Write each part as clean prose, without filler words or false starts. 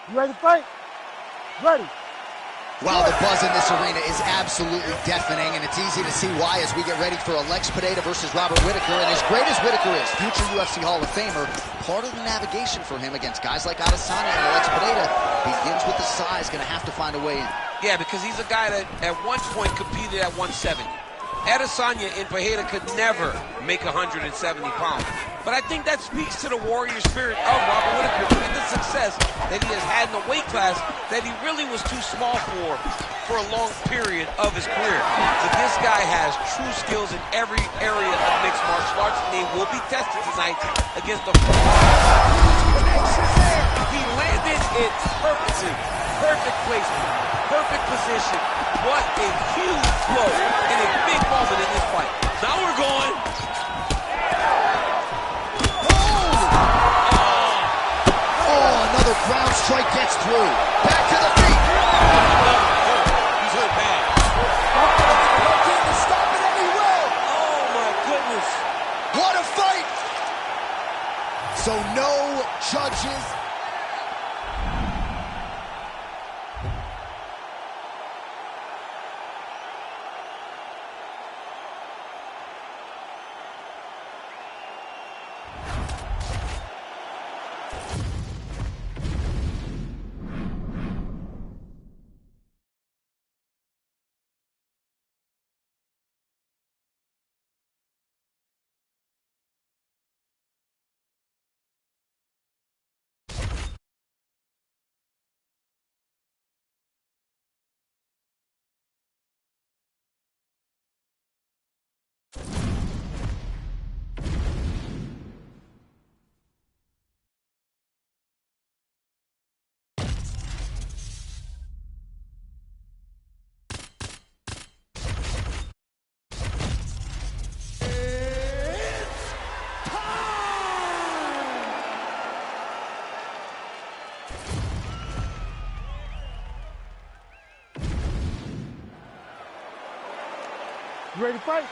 You ready to fight? Ready. Wow, the buzz in this arena is absolutely deafening, and it's easy to see why as we get ready for Alex Pineda versus Robert Whittaker. And as great as Whittaker is, future UFC Hall of Famer, part of the navigation for him against guys like Adesanya and Alex Pineda begins with the size, going to have to find a way in. Yeah, because he's a guy that at one point competed at 170. Adesanya and Pineda could never make 170 pounds. But I think that speaks to the warrior spirit of Robert Whittaker and the success that he has had in the weight class that he really was too small for a long period of his career. But this guy has true skills in every area of mixed martial arts, and they will be tested tonight against the... He landed it perfectly. Perfect placement. Perfect position. What a huge blow in a big moment in this fight. Now we're going. Oh, another ground strike gets through. Back to the feet. He's hurt bad. Looking to stop it, and he will. Oh, my goodness. What a fight. So no judges. You ready to fight?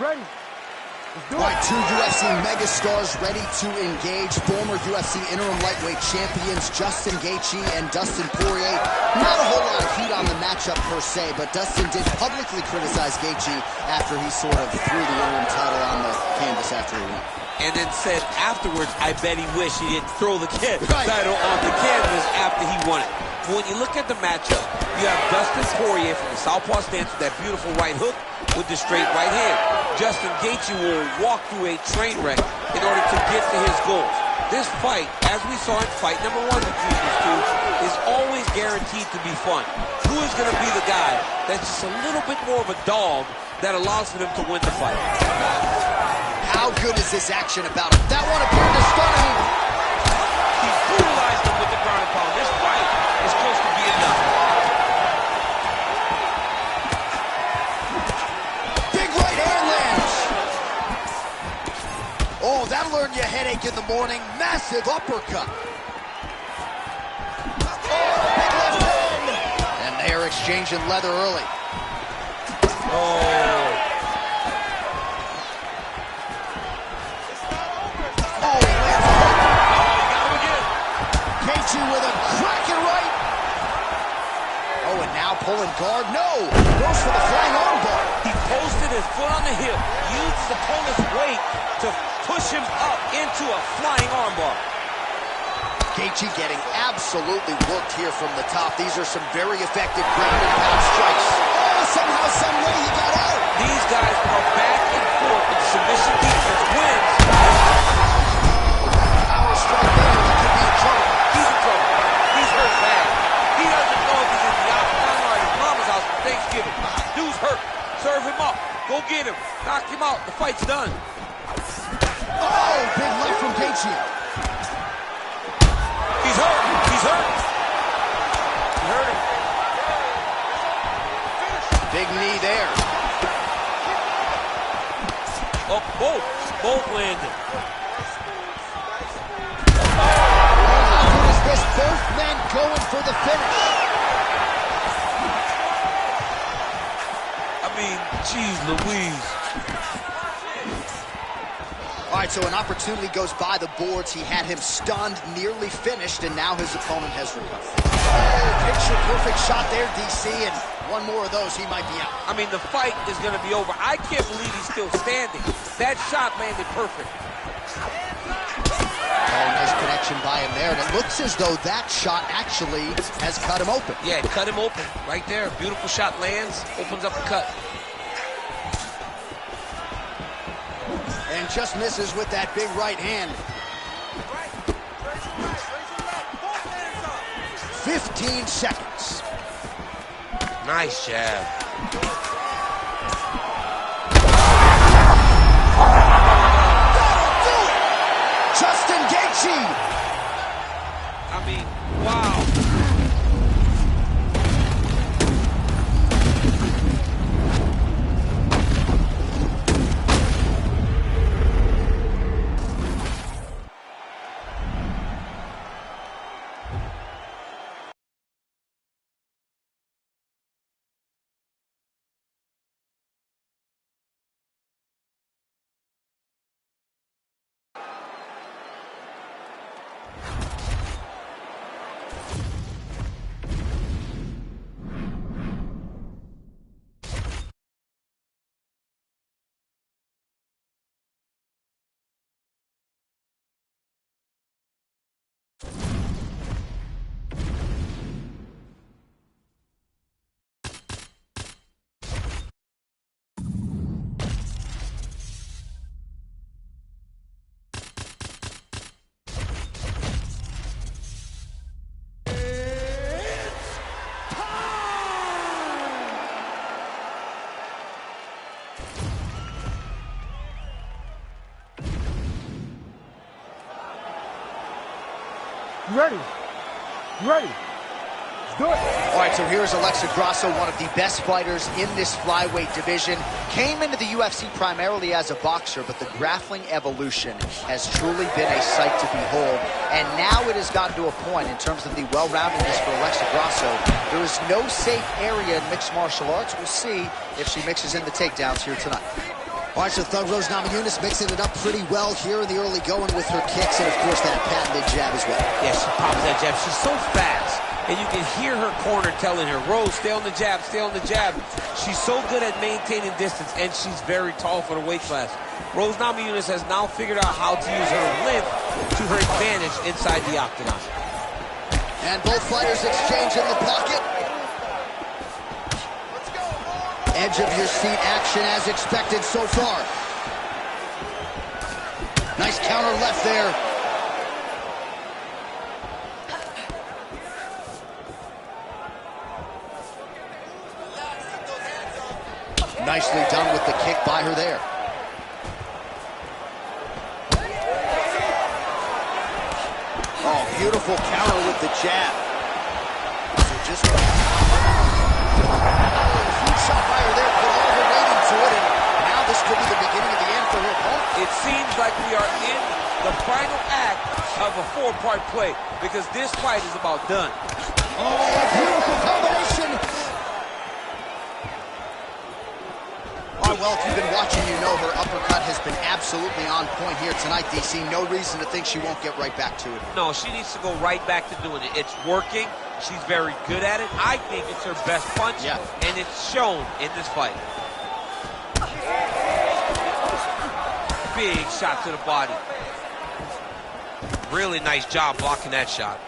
Ready. Let's do it. All right, two UFC megastars ready to engage. Former UFC interim lightweight champions Justin Gaethje and Dustin Poirier. Not a whole lot of heat on the matchup per se, but Dustin did publicly criticize Gaethje after he sort of threw the interim title on the canvas after he won. And then said afterwards, I bet he wished he didn't throw the title on the canvas after he won it. When you look at the matchup, you have Dustin Poirier from the southpaw stance with that beautiful right hook with the straight right hand. Justin Gaethje will walk through a train wreck in order to get to his goals. This fight, as we saw in fight number 1 between these two, is always guaranteed to be fun. Who is going to be the guy that's just a little bit more of a dog that allows for them to win the fight? How good is this action about him? That one appeared to stun him. He brutalized him with the ground and pound. This fight is close to being done. Big right hand lands. Oh, that'll earn you a headache in the morning. Massive uppercut. Oh, big left hand. And they're exchanging leather early. Oh. With a cracking right. Oh, and now pulling guard. No! Goes for the flying armbar. He posted his foot on the hip, used his opponent's weight to push him up into a flying armbar. Gaethje getting absolutely worked here from the top. These are some very effective ground and pound strikes. Oh, somehow, some way he got out. These guys are back and forth with submission defense wins. Power strike there. He could be in trouble. He's in trouble. He's hurt bad. He doesn't know if he's in the octagon or at his mama's house for Thanksgiving. Dude's hurt. Serve him up. Go get him. Knock him out. The fight's done. Oh, big left from Gaethje. He's hurt. He's hurt. He hurt him. Big knee there. Oh, both landed. Both men going for the finish. I mean, geez Louise. All right, right, so an opportunity goes by the boards. He had him stunned, nearly finished, and now his opponent has recovered. Oh, picture-perfect shot there, DC, and one more of those, he might be out. I mean, the fight is going to be over. I can't believe he's still standing. That shot landed perfect. Oh, nice connection by him there, and it looks as though that shot actually has cut him open. Yeah, it cut him open right there. Beautiful shot lands, opens up the cut. And just misses with that big right hand. 15 seconds. Nice jab. Justin Gaethje. I mean, wow. You ready? You ready? Let's do it. All right, so here's Alexa Grasso, one of the best fighters in this flyweight division. Came into the UFC primarily as a boxer, but the grappling evolution has truly been a sight to behold. And now it has gotten to a point in terms of the well-roundedness for Alexa Grasso. There is no safe area in mixed martial arts. We'll see if she mixes in the takedowns here tonight. All right, so Thug Rose Namajunas mixing it up pretty well here in the early going with her kicks and, of course, that patented jab as well. Yeah, she pops that jab. She's so fast. And you can hear her corner telling her, Rose, stay on the jab, stay on the jab. She's so good at maintaining distance, and she's very tall for the weight class. Rose Namajunas has now figured out how to use her length to her advantage inside the octagon. And both fighters exchange in the pocket. Edge of your seat action as expected so far. Nice counter left there. Nicely done with the kick by her there. Oh, beautiful counter with the jab. So just huge shot by her there, put all her weight into it, and now this could be the beginning of the end for her opponent. It seems like we are in the final act of a four-part play because this fight is about done. Oh, beautiful combination. All right, well, if you've been watching, you know her uppercut has been absolutely on point here tonight, DC. No reason to think she won't get right back to it. No, she needs to go right back to doing it. It's working. She's very good at it. I think it's her best punch, and it's shown in this fight. Big shot to the body. Really nice job blocking that shot.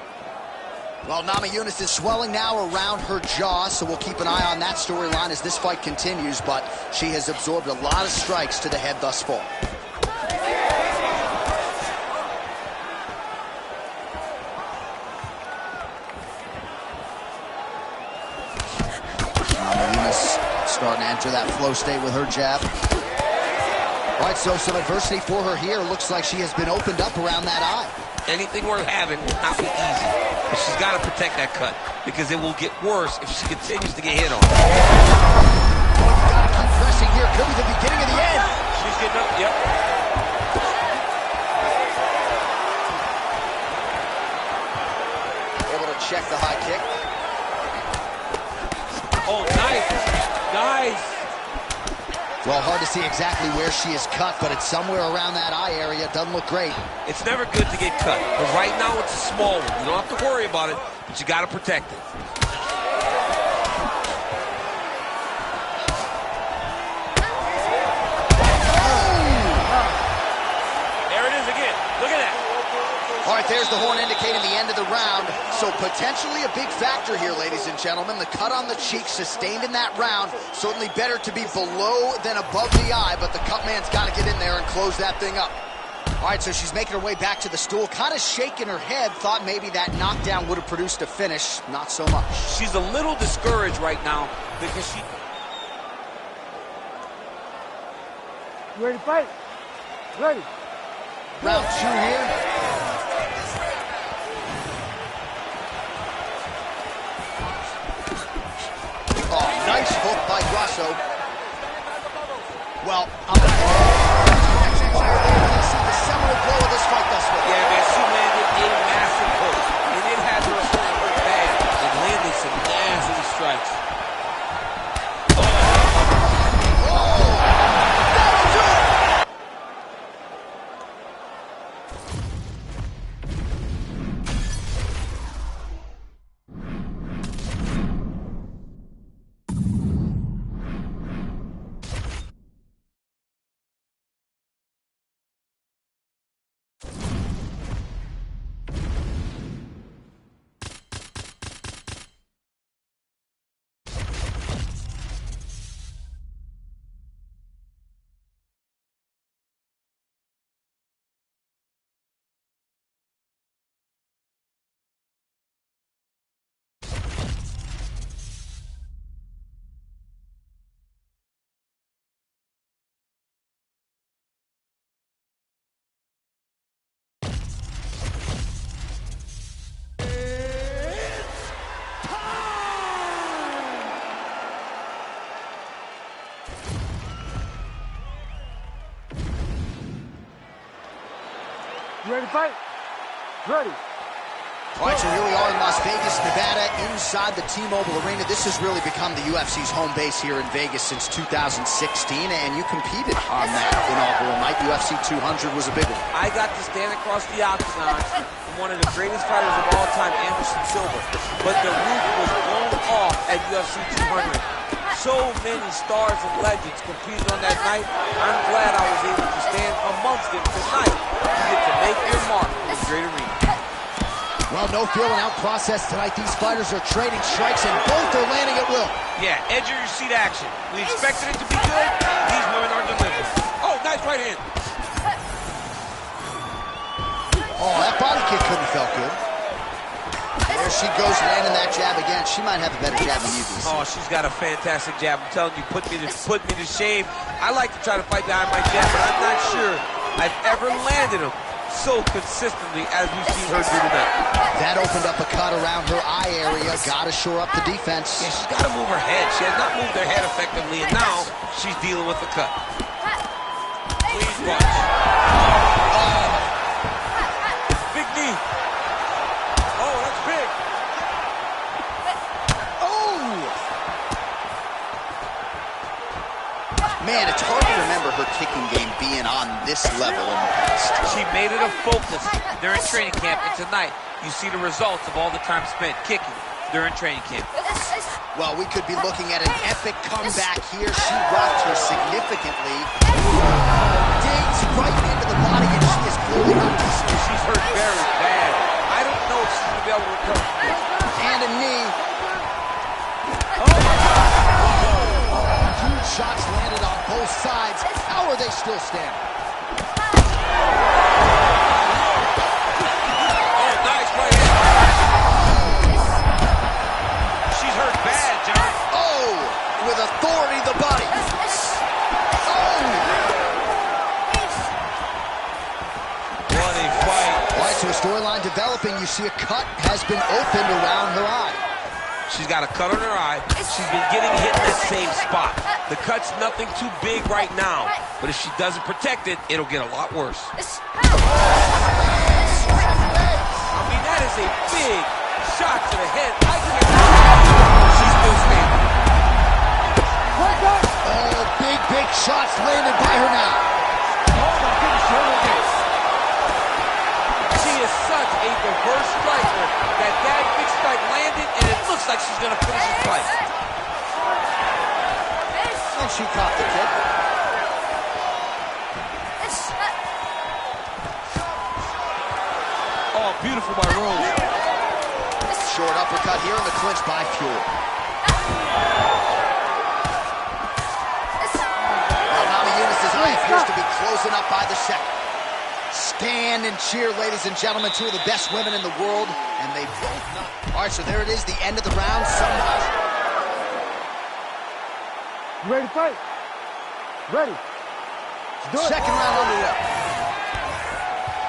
Well, Namajunas is swelling now around her jaw, so we'll keep an eye on that storyline as this fight continues, but she has absorbed a lot of strikes to the head thus far. Namajunas starting to enter that flow state with her jab. All right, so some adversity for her here. Looks like she has been opened up around that eye. Anything worth having will not be easy. But she's got to protect that cut because it will get worse if she continues to get hit on. Got to keep pressing here. Could be the beginning of the end. She's getting up. Yep. Able to check the high kick. Oh, nice. Nice. Well, hard to see exactly where she is cut, but it's somewhere around that eye area. Doesn't look great. It's never good to get cut, but right now it's a small one. You don't have to worry about it, but you got to protect it. There it is again. Look at that. All right, there's the horn indicating the end of the round. So potentially a big factor here, ladies and gentlemen. The cut on the cheek sustained in that round. Certainly better to be below than above the eye, but the cut man's got to get in there and close that thing up. All right, so she's making her way back to the stool, kind of shaking her head, thought maybe that knockdown would have produced a finish. Not so much. She's a little discouraged right now because she... You ready to fight? Ready. Round 2 here. Oh, nice hook by Grasso. Well, I'm going to see the seminal blow of this fight thus far. Yeah, man, she landed a massive hook, and it had her hurt bad and landed some nasty strikes. You ready to fight? Ready. All right, so here we are in Las Vegas, Nevada, inside the T-Mobile Arena. This has really become the UFC's home base here in Vegas since 2016, and you competed on that inaugural night. UFC 200 was a big one. I got to stand across the octagon from one of the greatest fighters of all time, Anderson Silva. But the roof was blown off at UFC 200. So many stars and legends competed on that night. I'm glad I was able to stand amongst them tonight. You get to make your mark in the great arena. Well, no feeling out process tonight. These fighters are trading strikes, and both are landing at will. Yeah, edge of your seat action. We expected it to be good. These women are delivering. Oh, nice right hand. Oh, that body kick couldn't have felt good. There she goes, landing that jab again. She might have a better jab than you do. Oh, she's got a fantastic jab. I'm telling you, put me to shame. I like to try to fight behind my jab, but I'm not sure I've ever landed them so consistently as we've seen her do tonight. That opened up a cut around her eye area. Got to shore up the defense. Yeah, she's got to move her head. She has not moved her head effectively, and now she's dealing with the cut. Please watch. Big knee. Oh, that's big. Man, it's hard to remember her kicking game being on this level in the past. She made it a focus during training camp, and tonight you see the results of all the time spent kicking during training camp. Well, we could be looking at an epic comeback here. She rocked her significantly. Digs right into the body, and she is clearly hurt. She's hurt very bad. I don't know if she's going to be able to recover from this. And a knee. Huge shots landed on both sides. How are they still standing? Oh, nice right hand. She's hurt bad, John. Oh, with authority, the body. Oh! What a fight. All right, so a storyline developing. You see a cut has been opened around her eye. She's got a cut on her eye. She's been getting hit in that same spot. The cut's nothing too big right now, but if she doesn't protect it, it'll get a lot worse. I mean, that is a big shot to the head. I can't. She's still standing. Oh, big Shots landed by her now. Oh my goodness, She is such a diverse striker that big strike landed, and it looks like she's going to finish this fight. And she caught the kick. Oh, beautiful by Rose. Short uppercut here in the clinch by Fury. Well, Namajunas' eye appears to be closing up by the second. Stand and cheer, ladies and gentlemen, two of the best women in the world, and they both not. All right, so there it is, the end of the round. Somehow. You ready to fight? Ready. Do it. Second round underway.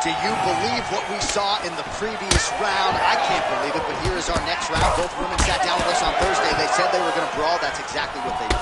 Do you believe what we saw in the previous round? I can't believe it, but here is our next round. Both women sat down with us on Thursday. They said they were going to brawl. That's exactly what they did.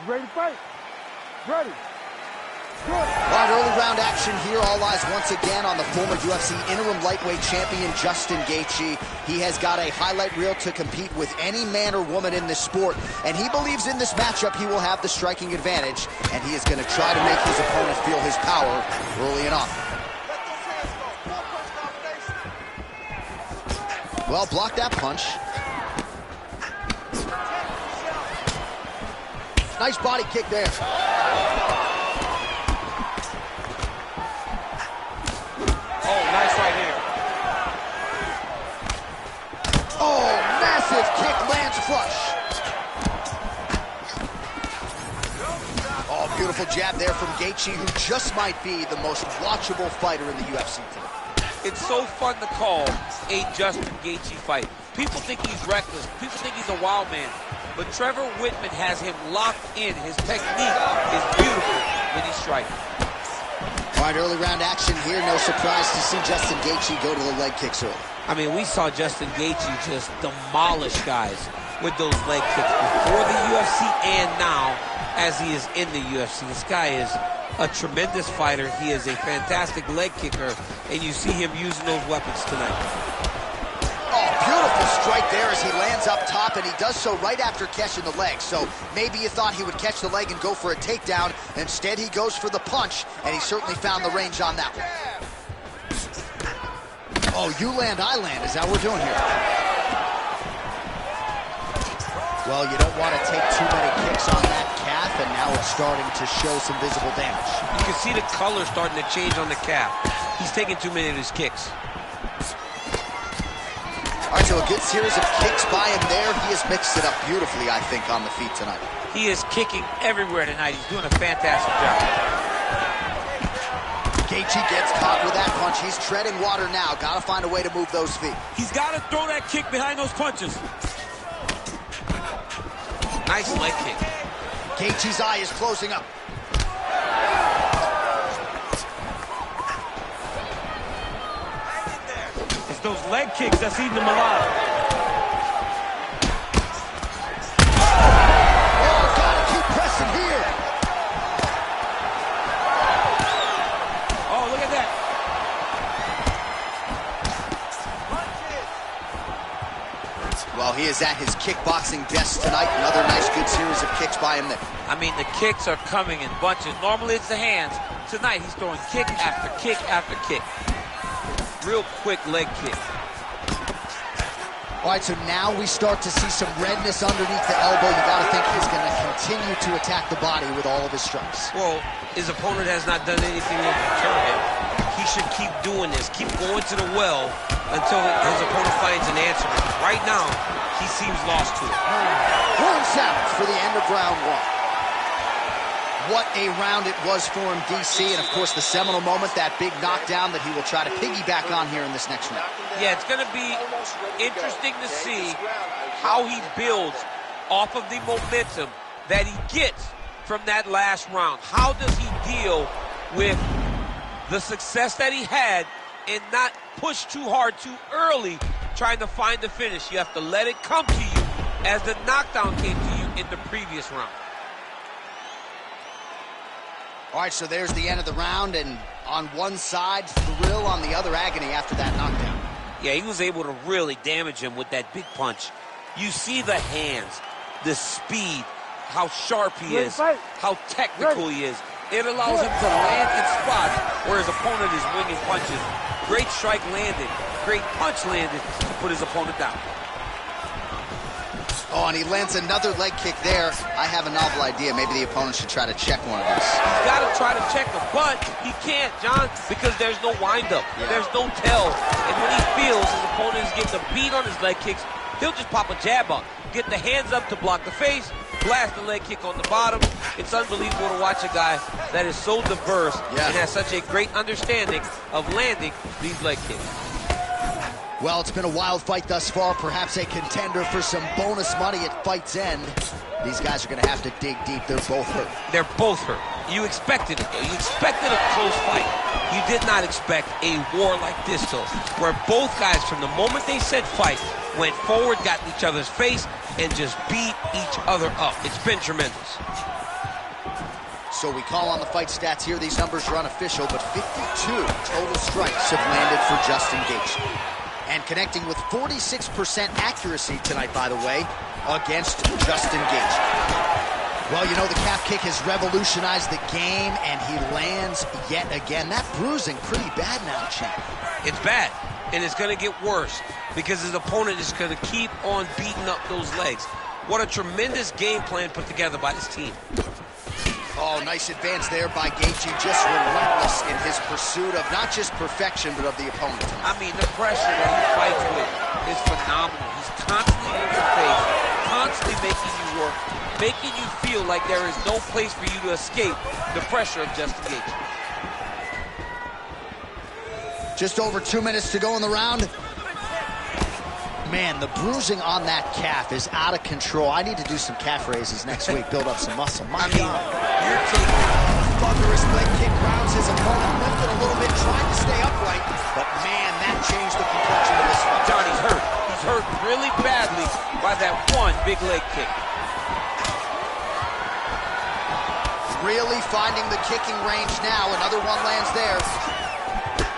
You ready to fight? Ready. Good. All right, early round action here. All eyes once again on the former UFC interim lightweight champion, Justin Gaethje. He has got a highlight reel to compete with any man or woman in this sport, and he believes in this matchup he will have the striking advantage, and he is going to try to make his opponent feel his power early and often. Well, block that punch. Nice body kick there. Oh, nice right here. Oh, massive kick lands flush. Oh, beautiful jab there from Gaethje, who just might be the most watchable fighter in the UFC today. It's so fun to call a Justin Gaethje fight. People think he's reckless. People think he's a wild man. But Trevor Whitman has him locked in. His technique is beautiful when he's striking. All right, early round action here. No surprise to see Justin Gaethje go to the leg kicks early. I mean, we saw Justin Gaethje just demolish guys with those leg kicks before the UFC and now as he is in the UFC. This guy is a tremendous fighter. He is a fantastic leg kicker, and you see him using those weapons tonight. Oh, beautiful strike there as he lands up top, and he does so right after catching the leg. So maybe you thought he would catch the leg and go for a takedown. Instead, he goes for the punch, and he certainly found the range on that one. Oh, you land, I land. Is that what we're doing here? Well, you don't want to take too many kicks on that calf, and now it's starting to show some visible damage. You can see the color starting to change on the calf. He's taking too many of his kicks. All right, so a good series of kicks by him there. He has mixed it up beautifully, I think, on the feet tonight. He is kicking everywhere tonight. He's doing a fantastic job. Gaethje gets caught with that punch. He's treading water now. Got to find a way to move those feet. He's got to throw that kick behind those punches. Nice leg kick. Gaethje's eye is closing up. It's those leg kicks that's eating him alive. Oh, gotta keep pressing here. Oh, look at that. Well, he is at his kickboxing best tonight. Another nice, good series of kicks by him there. I mean, the kicks are coming in bunches. Normally it's the hands. Tonight he's throwing kick after kick after kick. Real quick leg kick. All right, so now we start to see some redness underneath the elbow. You got to think he's going to continue to attack the body with all of his strikes. Well, his opponent has not done anything to deter him. He should keep doing this, keep going to the well until his opponent finds an answer. Right now, he seems lost to it. Horn sounds for the end of round one. What a round it was for him, DC, and of course the seminal moment, that big knockdown that he will try to piggyback on here in this next round. Yeah, it's going to be interesting to see how he builds off of the momentum that he gets from that last round. How does he deal with the success that he had and not push too hard too early trying to find the finish? You have to let it come to you as the knockdown came to you in the previous round. All right, so there's the end of the round, and on one side, thrill, on the other, agony after that knockdown. Yeah, he was able to really damage him with that big punch. You see the hands, the speed, how sharp he is, how technical he is. It allows him to land in spots where his opponent is winging punches. Great strike landed, great punch landed to put his opponent down. Oh, and he lands another leg kick there. I have a novel idea. Maybe the opponent should try to check one of these. He's got to try to check him, but he can't, John, because there's no windup. Yeah. There's no tell. And when he feels his opponent is getting a beat on his leg kicks, he'll just pop a jab up, get the hands up to block the face, blast the leg kick on the bottom. It's unbelievable to watch a guy that is so diverse and has such a great understanding of landing these leg kicks. Well, it's been a wild fight thus far, perhaps a contender for some bonus money at fight's end. These guys are going to have to dig deep. They're both hurt. They're both hurt. You expected it, though. You expected a close fight. You did not expect a war like this, though, where both guys, from the moment they said fight, went forward, got in each other's face, and just beat each other up. It's been tremendous. So we call on the fight stats here. These numbers are unofficial, but 52 total strikes have landed for Justin Gaethje. And connecting with 46% accuracy tonight, by the way, against Justin Gaethje. Well, you know, the calf kick has revolutionized the game, and he lands yet again. That bruising pretty bad now, champ. It's bad, and it's going to get worse because his opponent is going to keep on beating up those legs. What a tremendous game plan put together by this team. Oh, nice advance there by Gaethje, just relentless in his pursuit of not just perfection, but of the opponent. I mean, the pressure that he fights with is phenomenal. He's constantly in your face, constantly making you work, making you feel like there is no place for you to escape the pressure of Justin Gaethje. Just over 2 minutes to go in the round. Man, the bruising on that calf is out of control. I need to do some calf raises next week, build up some muscle. My God. You're taking thunderous leg kick, grounds his opponent, lifted a little bit, trying to stay upright. But man, that changed the complexion of this fight. John, he's hurt. He's hurt really badly by that one big leg kick. Really finding the kicking range now. Another one lands there.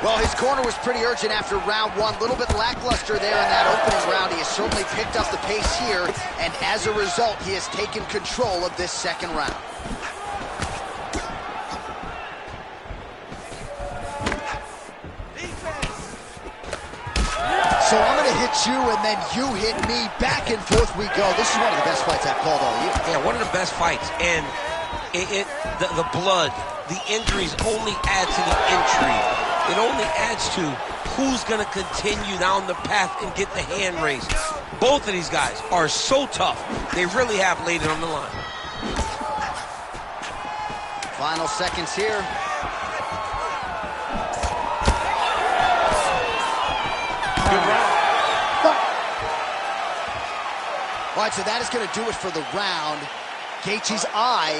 Well, his corner was pretty urgent after round one. A little bit lackluster there in that opening round. He has certainly picked up the pace here, and as a result, he has taken control of this second round. So I'm going to hit you, and then you hit me. Back and forth we go. This is one of the best fights I've called all year. Yeah, one of the best fights, and the blood, the injuries only add to the intrigue. It only adds to who's going to continue down the path and get the hand raised. Both of these guys are so tough. They really have laid it on the line. Final seconds here. Good round. All right, so that is going to do it for the round. Gaethje's eye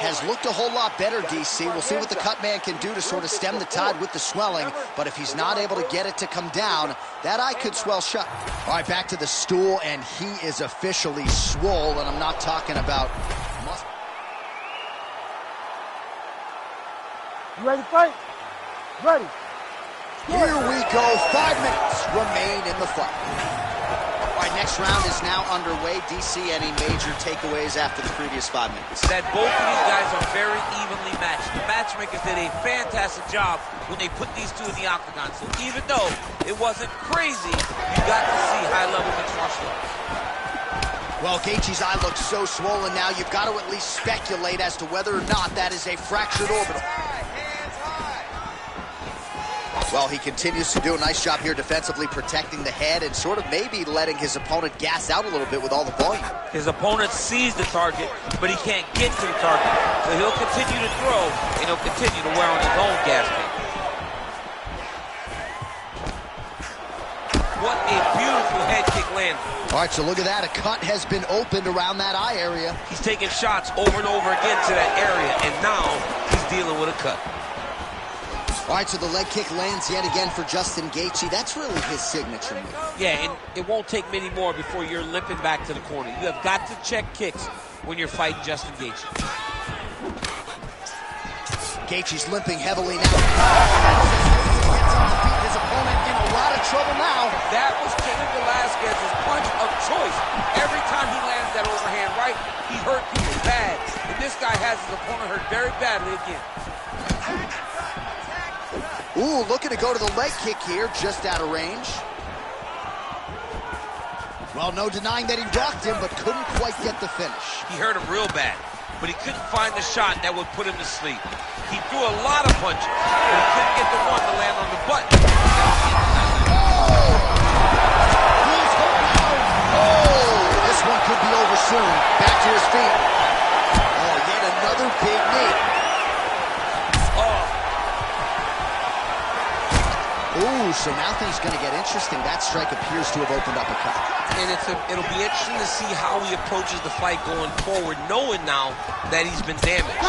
has looked a whole lot better, DC. We'll see what the cut man can do to sort of stem the tide with the swelling, but if he's not able to get it to come down, that eye could swell shut. All right, back to the stool, and he is officially swole, and I'm not talking about muscle. You ready to fight? Ready. Here we go. 5 minutes remain in the fight. All right, next round is now underway. DC, any major takeaways after the previous 5 minutes? That both of these guys are very evenly matched. The matchmakers did a fantastic job when they put these two in the octagon. So even though it wasn't crazy, you got to see high-level mixed martial arts. Well, Gaethje's eye looks so swollen now, you've got to at least speculate as to whether or not that is a fractured orbital. Well, he continues to do a nice job here defensively protecting the head and sort of maybe letting his opponent gas out a little bit with all the volume. His opponent sees the target, but he can't get to the target. So he'll continue to throw, and he'll continue to wear on his own gas tank. What a beautiful head kick landed. All right, so look at that. A cut has been opened around that eye area. He's taking shots over and over again to that area, and now he's dealing with a cut. All right, so the leg kick lands yet again for Justin Gaethje. That's really his signature move. Yeah, and it won't take many more before you're limping back to the corner. You have got to check kicks when you're fighting Justin Gaethje. Gaethje's limping heavily now. Gets on the feet. His opponent in a lot of trouble now. That was Cain Velasquez's punch of choice. Every time he landed that overhand right, he hurt people bad. And this guy has his opponent hurt very badly again. Ooh, looking to go to the leg kick here, just out of range. Well, no denying that he rocked him, but couldn't quite get the finish. He hurt him real bad, but he couldn't find the shot that would put him to sleep. He threw a lot of punches, but he couldn't get the one to land on the butt. He's hurt now. Oh, this one could be over soon. Back to his feet. Oh, yet another big knee. Ooh, so now things going to get interesting. That strike appears to have opened up a cut. And it'll be interesting to see how he approaches the fight going forward, knowing now that he's been damaged.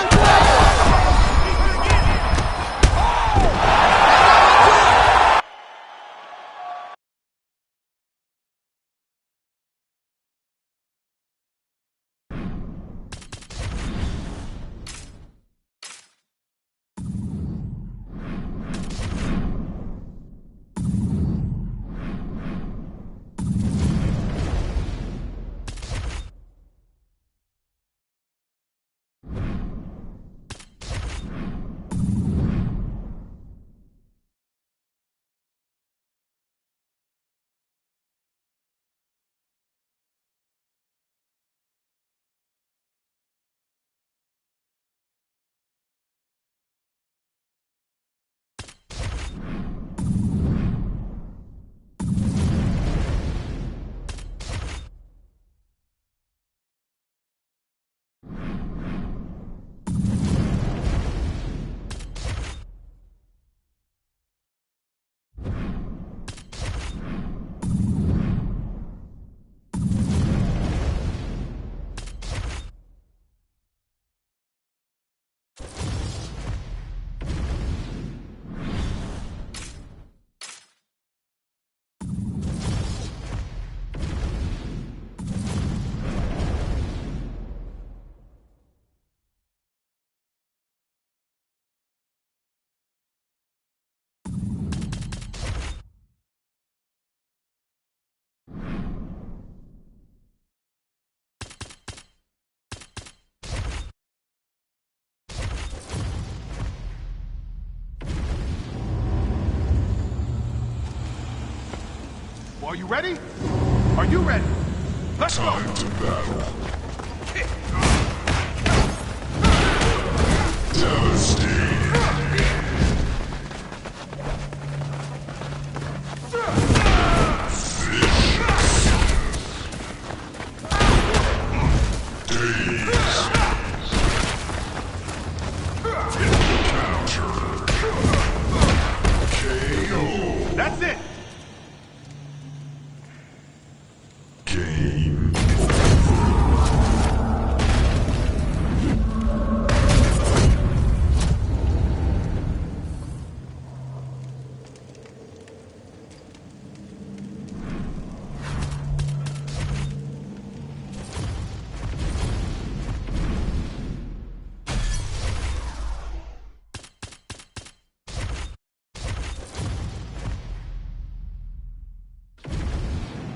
Are you ready? Are you ready? Let's go! Time to battle. Devastating. That's it! Game.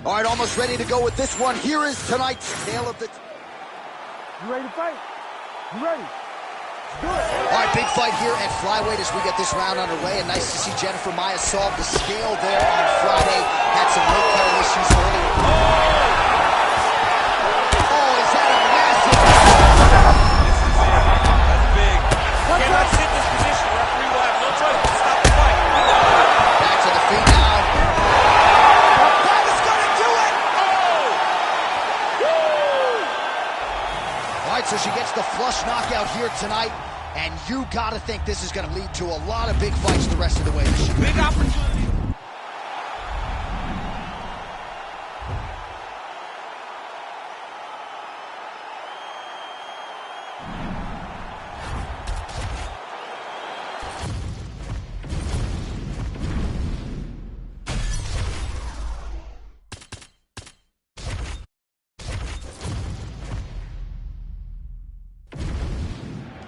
All right, almost ready to go with this one. Here is tonight's tale of the... You ready to fight? You ready? Let's do it. All right, big fight here at flyweight as we get this round underway. And nice to see Jennifer Maia solve the scale there on Friday. Had some weight cutting issues earlier. Oh, is that a massive... That's big. Cannot sit in this position. Referee will have no choice to stop the fight. Back to the feet now. That is going to do it! All right, so she gets the flush knockout here tonight. And you got to think this is going to lead to a lot of big fights the rest of the way this year. Big opportunity.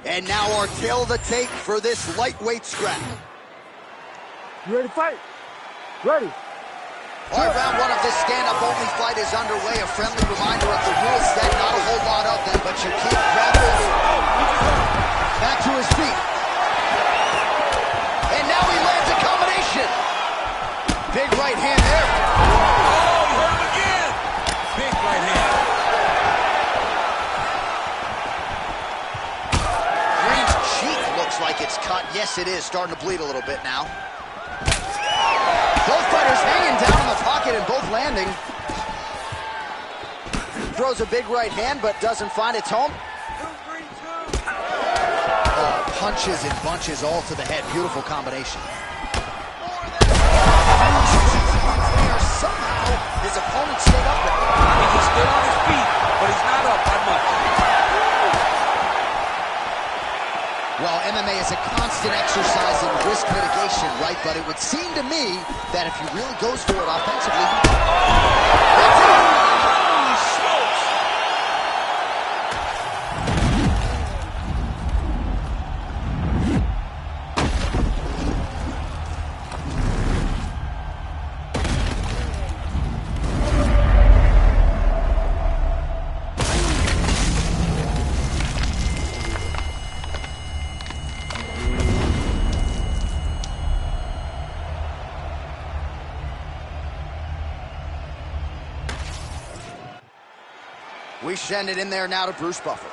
And now our tail of the tape for this lightweight scrap. You ready to fight? Ready. All right, round one of this stand-up only fight is underway. A friendly reminder of the rules set. Not a whole lot of them, but you keep grappling. Back to his feet. And now he lands a combination. Big right hand there. Oh, he hurt him again. Big right hand. Green's cheek looks like it's cut. Yes, it is. Starting to bleed a little bit now. Both fighters hanging down in the pocket and both landing. Throws a big right hand, but doesn't find its home. Oh, punches and bunches all to the head. Beautiful combination. Somehow, his opponent stayed up there. He's still on his feet, but he's not up by much. Well, MMA is a constant exercise in risk mitigation, right? But it would seem to me that if he really goes for it offensively... Holy smokes! We send it in there now to Bruce Buffer.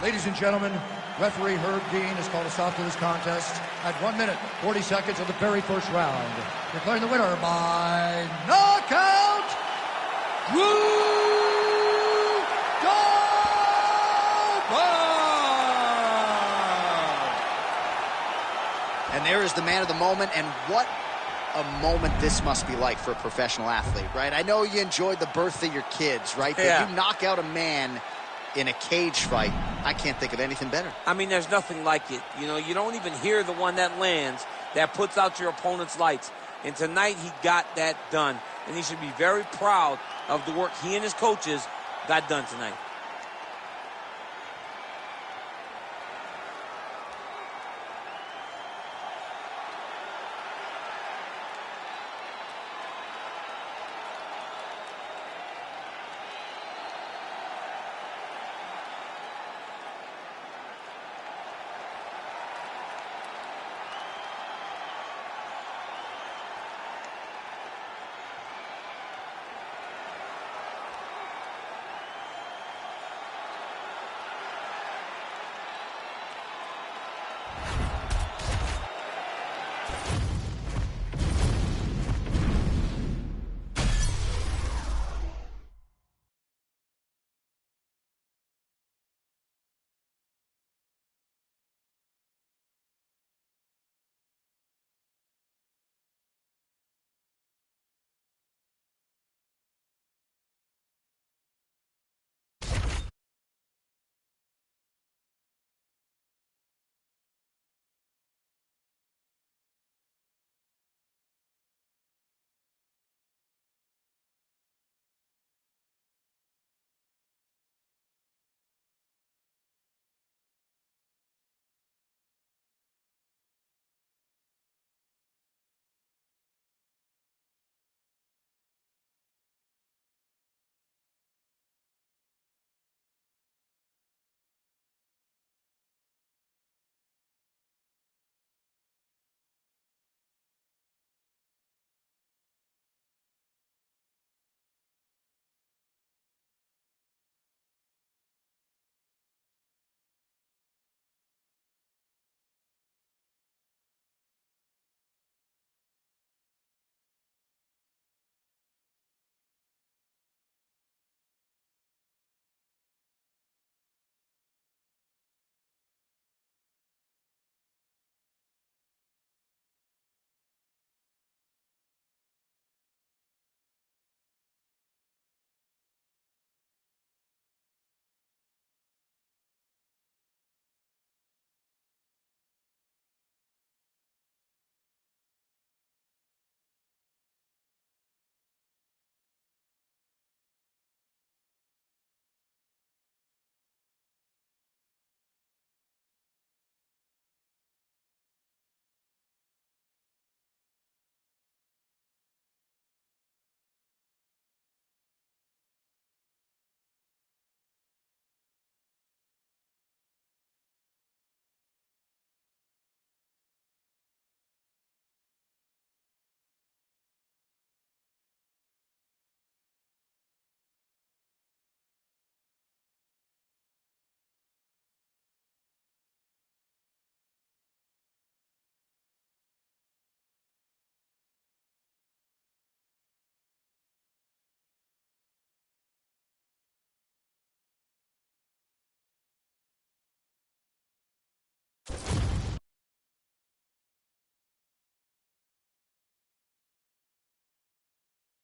Ladies and gentlemen, referee Herb Dean has called a stop to this contest at 1 minute, 40 seconds of the very first round. Declaring the winner by knockout, And there is the man of the moment, and what a moment this must be like for a professional athlete, right? I know you enjoyed the birth of your kids, right? Yeah. But you knock out a man in a cage fight, I can't think of anything better. I mean, there's nothing like it. You know, you don't even hear the one that lands, that puts out your opponent's lights. And tonight, he got that done. And he should be very proud of the work he and his coaches got done tonight.